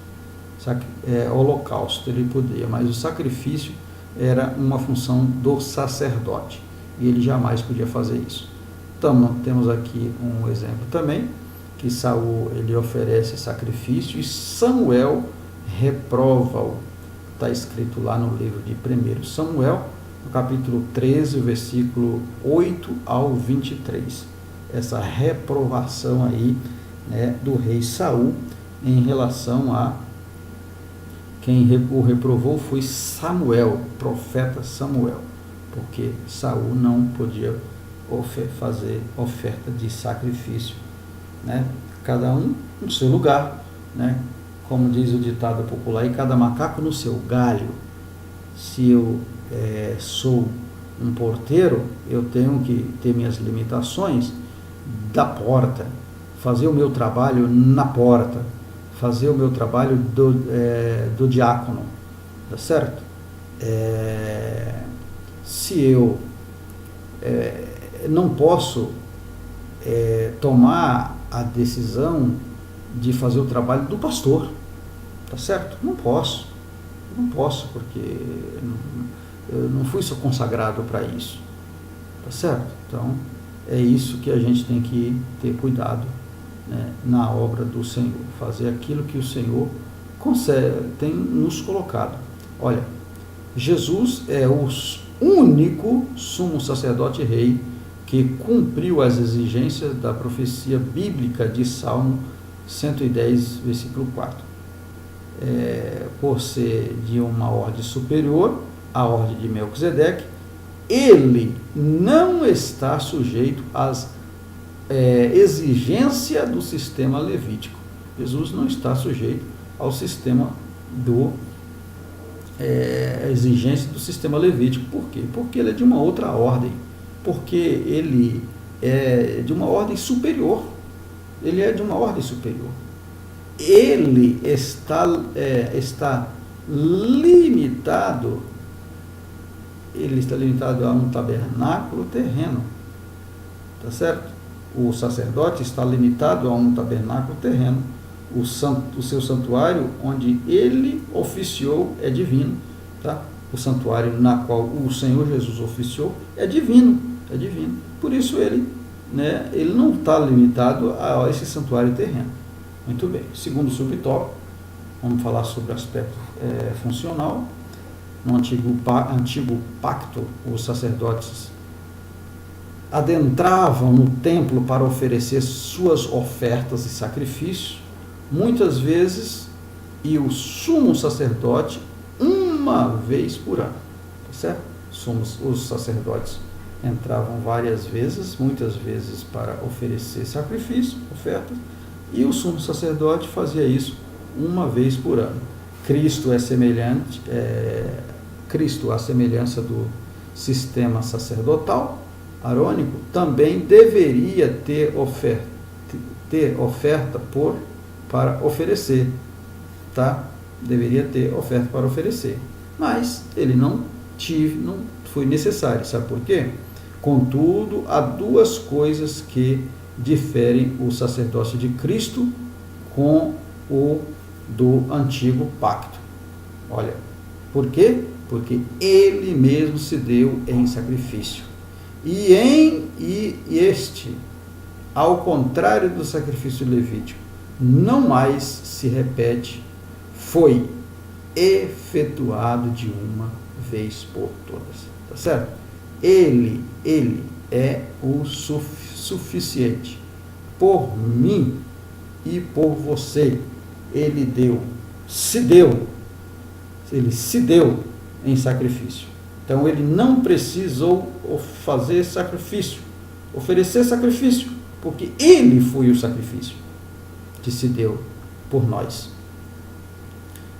ele podia, mas o sacrifício era uma função do sacerdote, e ele jamais podia fazer isso. Então, temos aqui um exemplo também, que Saul, ele oferece sacrifício, e Samuel reprova-o. Está escrito lá no livro de 1 Samuel, no capítulo 13, versículo 8 ao 23. Essa reprovação aí, né, do rei Saul em relação a quem o reprovou foi Samuel, profeta Samuel, porque Saul não podia fazer oferta de sacrifício, né? Cada um no seu lugar, né? Como diz o ditado popular, e cada macaco no seu galho. Se eu sou um porteiro, eu tenho que ter minhas limitações da porta, fazer o meu trabalho na porta, fazer o meu trabalho do diácono, tá certo? Se eu não posso tomar a decisão de fazer o trabalho do pastor, Tá certo? Não posso, porque eu não fui só consagrado para isso. Tá certo? Então, é isso que a gente tem que ter cuidado, né, na obra do Senhor, fazer aquilo que o Senhor tem nos colocado. Olha, Jesus é o único sumo sacerdote rei que cumpriu as exigências da profecia bíblica de Salmo 110, versículo 4. Por ser de uma ordem superior, a ordem de Melquisedeque, ele não está sujeito às exigências do sistema levítico. Jesus não está sujeito ao sistema exigência do sistema levítico. Por quê? Porque ele é de uma outra ordem, porque ele é de uma ordem superior. Ele é de uma ordem superior. Ele está limitado. Ele está limitado a um tabernáculo terreno. Tá certo? O sacerdote está limitado a um tabernáculo terreno. O seu santuário, onde ele oficiou, é divino. Tá? O santuário na qual o Senhor Jesus oficiou é divino. É divino. Por isso ele não está limitado a esse santuário terreno. Muito bem. Segundo subtópico, vamos falar sobre o aspecto funcional. No antigo pacto, os sacerdotes adentravam no templo para oferecer suas ofertas e sacrifícios, muitas vezes, e o sumo sacerdote uma vez por ano. Tá certo? Os sacerdotes entravam várias vezes, muitas vezes, para oferecer sacrifício, ofertas, e o sumo sacerdote fazia isso uma vez por ano. Cristo é semelhante, Cristo, à semelhança do sistema sacerdotal arônico, também deveria ter oferta para oferecer, tá? Deveria ter oferta para oferecer, mas ele não foi necessário. Sabe por quê? Contudo, há duas coisas que diferem o sacerdócio de Cristo com o do antigo pacto. Olha, por quê? Porque ele mesmo se deu em sacrifício. E este, ao contrário do sacrifício levítico, não mais se repete, foi efetuado de uma vez por todas. Tá certo? Ele é o suficiente por mim e por você. Ele se deu em sacrifício. Então ele não precisou fazer sacrifício, oferecer sacrifício, porque ele foi o sacrifício que se deu por nós.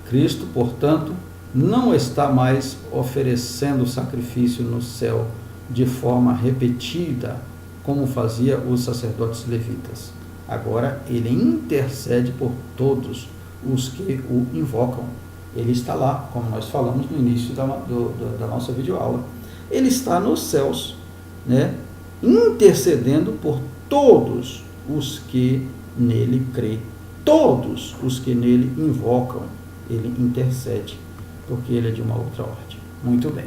Cristo, portanto, não está mais oferecendo sacrifício no céu de forma repetida, como fazia os sacerdotes levitas. Agora ele intercede por todos os que o invocam. Ele está lá, como nós falamos no início da nossa videoaula. Ele está nos céus, intercedendo por todos os que nele creem. Todos os que nele invocam, ele intercede, porque ele é de uma outra ordem. Muito bem.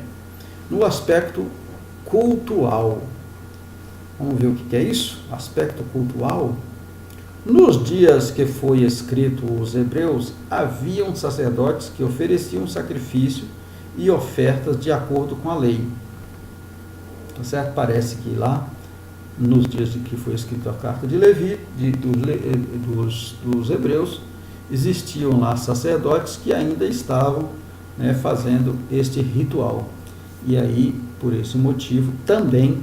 No aspecto cultual, vamos ver o que é isso? Aspecto cultual. Nos dias que foi escrito os Hebreus, haviam sacerdotes que ofereciam sacrifício e ofertas de acordo com a lei. Tá certo? Parece que lá, nos dias de que foi escrita a carta de Levi, dos Hebreus, existiam lá sacerdotes que ainda estavam fazendo este ritual. E aí, por esse motivo, também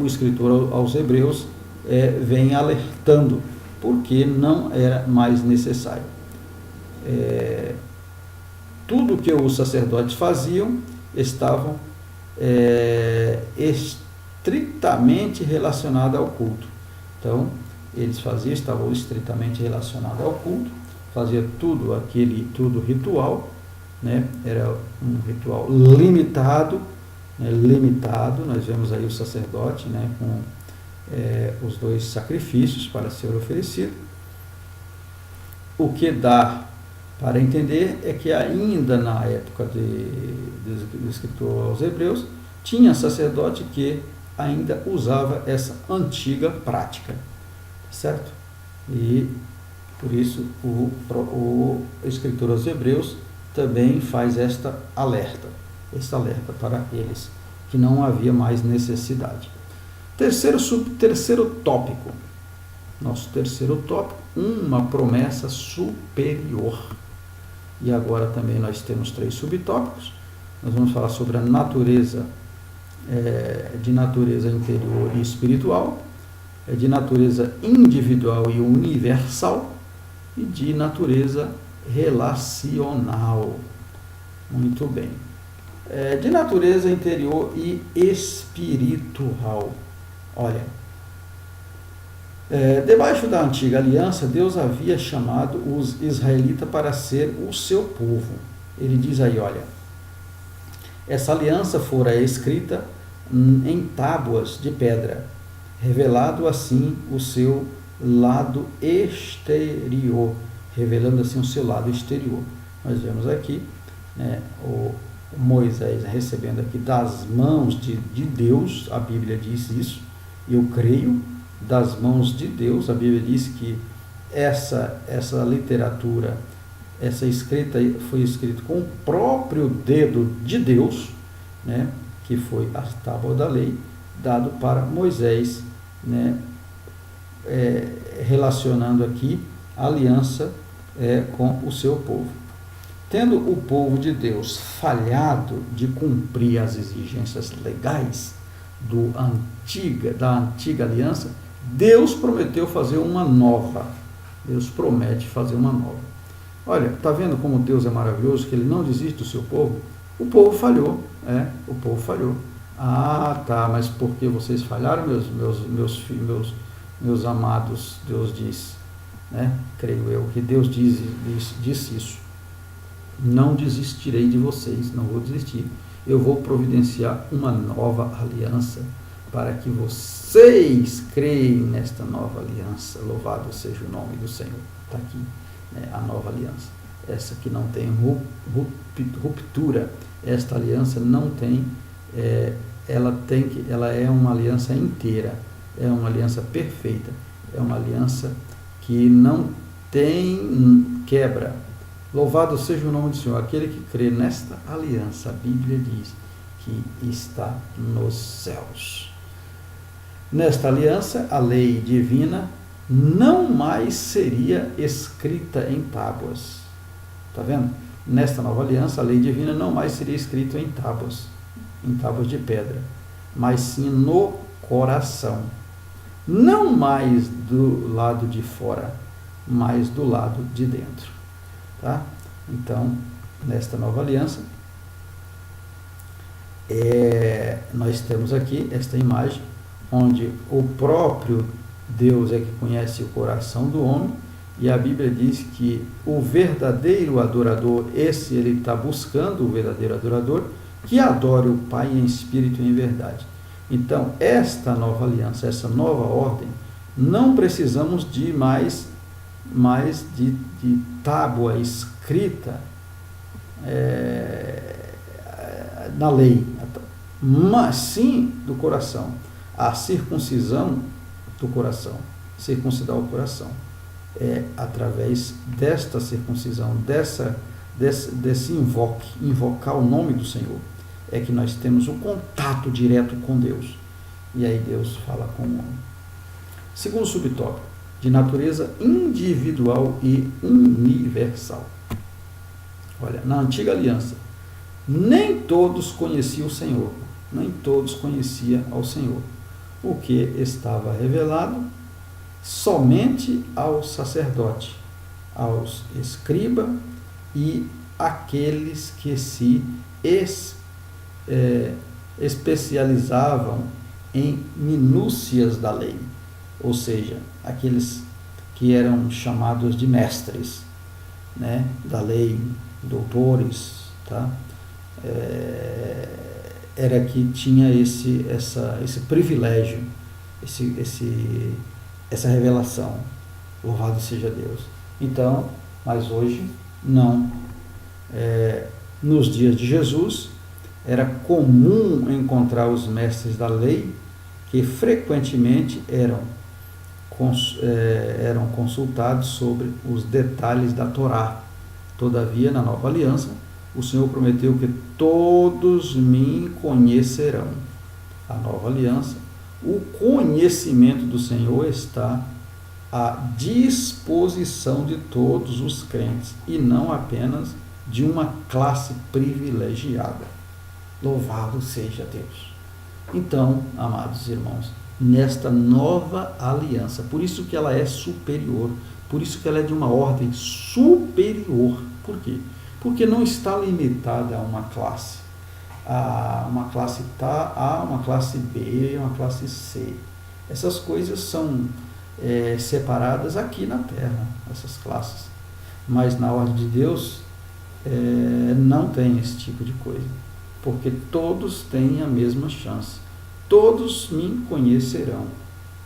o escritor aos Hebreus vem alertando, porque não era mais necessário. Tudo que os sacerdotes faziam estavam estritamente relacionado ao culto. Então, eles estavam estritamente relacionados ao culto, fazia tudo ritual, era um ritual limitado, nós vemos aí o sacerdote, com os 2 sacrifícios para ser oferecido, o que dá para entender é que ainda na época do escritor aos Hebreus, tinha sacerdote que ainda usava essa antiga prática, certo? E por isso o escritor aos Hebreus também faz esse alerta para eles, que não havia mais necessidade. Terceiro tópico, nosso terceiro tópico, uma promessa superior. E agora também nós temos 3 subtópicos. Nós vamos falar sobre a natureza, de natureza interior e espiritual, de natureza individual e universal, e de natureza relacional. Muito bem. De natureza interior e espiritual. Olha, debaixo da antiga aliança, Deus havia chamado os israelitas para ser o seu povo. Ele diz aí, olha, essa aliança fora escrita em tábuas de pedra, revelado assim o seu lado exterior, revelando assim o seu lado exterior. Nós vemos aqui, o Moisés recebendo aqui das mãos de Deus, a Bíblia diz isso, eu creio, das mãos de Deus, a Bíblia diz que essa literatura, essa escrita foi escrita com o próprio dedo de Deus, que foi a tábua da lei, dado para Moisés, relacionando aqui a aliança com o seu povo. Tendo o povo de Deus falhado de cumprir as exigências legais da antiga aliança, Deus prometeu fazer uma nova. Deus promete fazer uma nova. Olha, está vendo como Deus é maravilhoso, que Ele não desiste do seu povo? O povo falhou, o povo falhou. Ah, tá, mas por que vocês falharam, meus amados? Deus diz, creio eu, que Deus disse isso. Não desistirei de vocês, não vou desistir. Eu vou providenciar uma nova aliança para que vocês creem nesta nova aliança. Louvado seja o nome do Senhor. Está aqui, a nova aliança. Essa que não tem ruptura. Esta aliança não tem, ela é uma aliança inteira, é uma aliança perfeita, é uma aliança que não tem quebra. Louvado seja o nome do Senhor. Aquele que crê nesta aliança, a Bíblia diz que está nos céus. Nesta aliança, a lei divina não mais seria escrita em tábuas. Está vendo? Nesta nova aliança, a lei divina não mais seria escrita em tábuas de pedra, mas sim no coração. Não mais do lado de fora, mas do lado de dentro. Tá? Então, nesta nova aliança, nós temos aqui esta imagem, onde o próprio Deus é que conhece o coração do homem, e a Bíblia diz que o verdadeiro adorador, ele está buscando o verdadeiro adorador, que adore o Pai em espírito e em verdade. Então, esta nova aliança, essa nova ordem, não precisamos de mais de tábua escrita na lei, mas sim do coração. A circuncisão do coração, circuncidar o coração, através desta circuncisão, desse invocar o nome do Senhor, é que nós temos um contato direto com Deus. E aí Deus fala com o homem. Segundo subtópico, de natureza individual e universal. Olha, na antiga aliança, nem todos conheciam o Senhor, nem todos conheciam ao Senhor, o que estava revelado somente ao sacerdote, aos escribas e aqueles que se especializavam em minúcias da lei, ou seja, aqueles que eram chamados de mestres, da lei, doutores, tá? Era que tinha esse privilégio, essa revelação. Louvado seja Deus. Então, mas hoje Não. Nos dias de Jesus, era comum encontrar os mestres da lei que frequentemente eram consultados sobre os detalhes da Torá. Todavia, na nova aliança, o Senhor prometeu que todos me conhecerão. A nova aliança, o conhecimento do Senhor está à disposição de todos os crentes e não apenas de uma classe privilegiada. Louvado seja Deus. Então, amados irmãos, nesta nova aliança, por isso que ela é superior, por isso que ela é de uma ordem superior. Por quê? Porque não está limitada a uma classe. A uma classe A, uma classe B, uma classe C. Essas coisas são separadas aqui na Terra, essas classes. Mas na ordem de Deus, não tem esse tipo de coisa. Porque todos têm a mesma chance. Todos me conhecerão.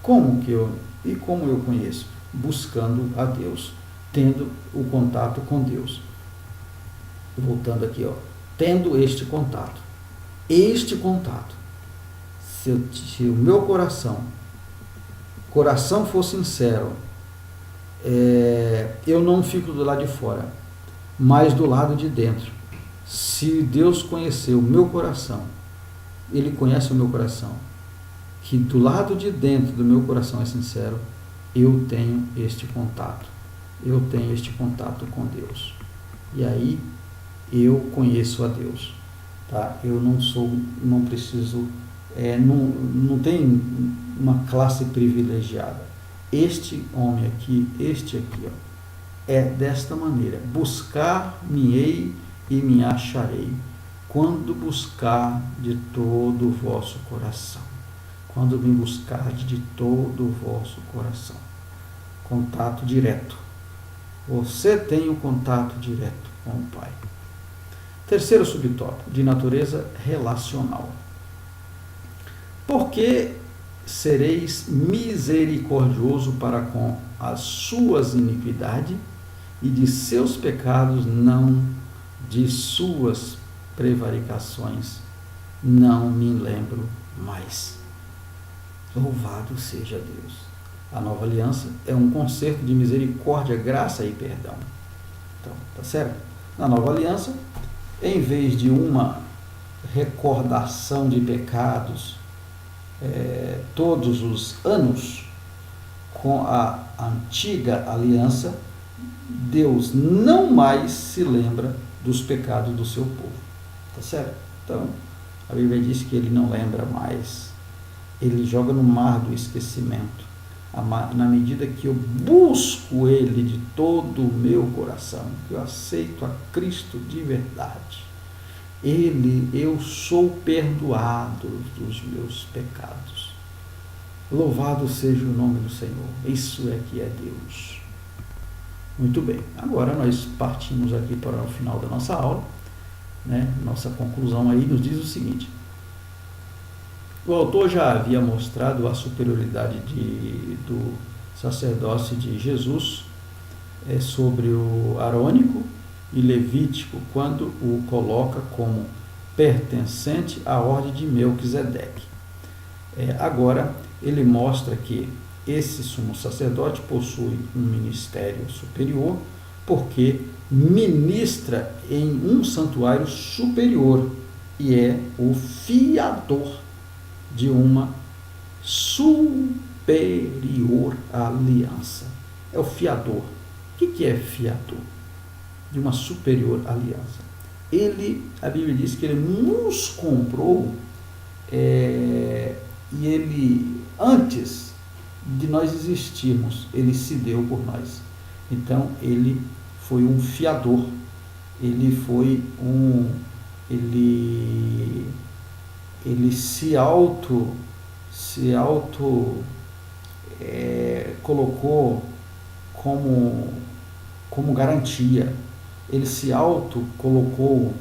Como eu conheço? Buscando a Deus, tendo o contato com Deus. Voltando aqui, tendo este contato. Se o meu coração for sincero, eu não fico do lado de fora, mas do lado de dentro. Se Deus conhecer o meu coração, Ele conhece o meu coração, que do lado de dentro do meu coração é sincero, eu tenho este contato com Deus. E aí eu conheço a Deus, tá? Eu não preciso, não tem uma classe privilegiada. Este homem aqui, é desta maneira: buscar-me-ei e me acharei, quando buscar de todo o vosso coração. Quando me buscardes de todo o vosso coração. Contato direto. Você tem o contato direto com o Pai. Terceiro subtópico, de natureza relacional. Porque sereis misericordioso para com as suas iniquidades e de seus pecados, não de suas prevaricações, não me lembro mais. Louvado seja Deus. A nova aliança é um concerto de misericórdia, graça e perdão. Então, tá certo? Na nova aliança, em vez de uma recordação de pecados todos os anos, com a antiga aliança, Deus não mais se lembra dos pecados do seu povo. Tá certo? Então, a Bíblia diz que Ele não lembra mais. Ele joga no mar do esquecimento. Na medida que eu busco Ele de todo o meu coração, que eu aceito a Cristo de verdade, eu sou perdoado dos meus pecados. Louvado seja o nome do Senhor. Isso é que é Deus. Muito bem. Agora nós partimos aqui para o final da nossa aula, né? Nossa conclusão aí nos diz o seguinte: o autor já havia mostrado a superioridade do sacerdócio de Jesus sobre o arônico e levítico, quando o coloca como pertencente à ordem de Melquisedeque. Agora, ele mostra que esse sumo sacerdote possui um ministério superior, porque ministra em um santuário superior e é o fiador de uma superior aliança. É o fiador. O que é fiador? De uma superior aliança. A Bíblia diz que ele nos comprou, e ele, antes de nós existirmos, ele se deu por nós. Então, ele foi um fiador. Ele se colocou como garantia. Ele se colocou,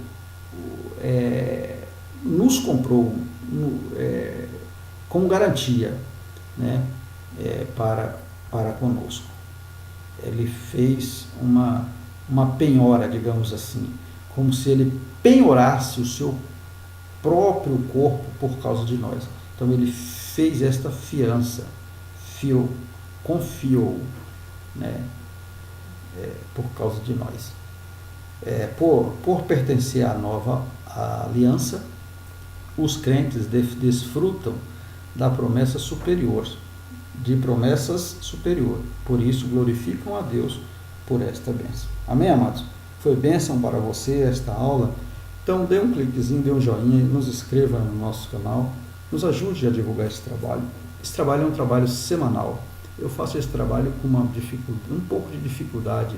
nos comprou como garantia, né, para conosco. Ele fez uma uma penhora, digamos assim, como se ele penhorasse o seu próprio corpo por causa de nós. Então ele fez esta fiança, confiou, né, por causa de nós. Por pertencer à nova aliança, os crentes desfrutam da promessa superior, de promessas superior. Por isso glorificam a Deus por esta bênção. Amém, amados? Foi bênção para você esta aula? Então dê um cliquezinho, dê um joinha, nos inscreva no nosso canal, nos ajude a divulgar esse trabalho. Esse trabalho é um trabalho semanal. Eu faço esse trabalho com um pouco de dificuldade,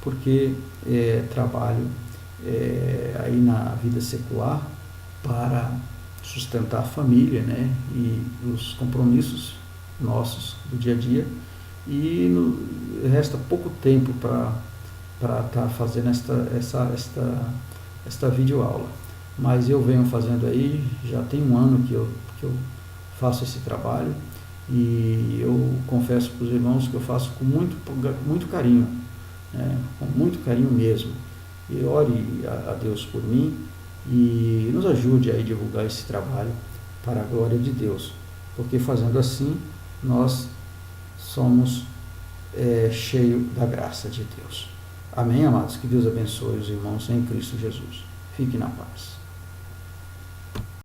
porque trabalho aí na vida secular para sustentar a família, né, e os compromissos nossos do dia a dia, e resta pouco tempo para estar fazendo esta videoaula. Mas eu venho fazendo aí, já tem um ano que eu faço esse trabalho, e eu confesso para os irmãos que eu faço com muito carinho, né, com muito carinho mesmo. E ore a Deus por mim e nos ajude a divulgar esse trabalho para a glória de Deus, porque fazendo assim nós somos cheios da graça de Deus. Amém, amados? Que Deus abençoe os irmãos em Cristo Jesus. Fique na paz.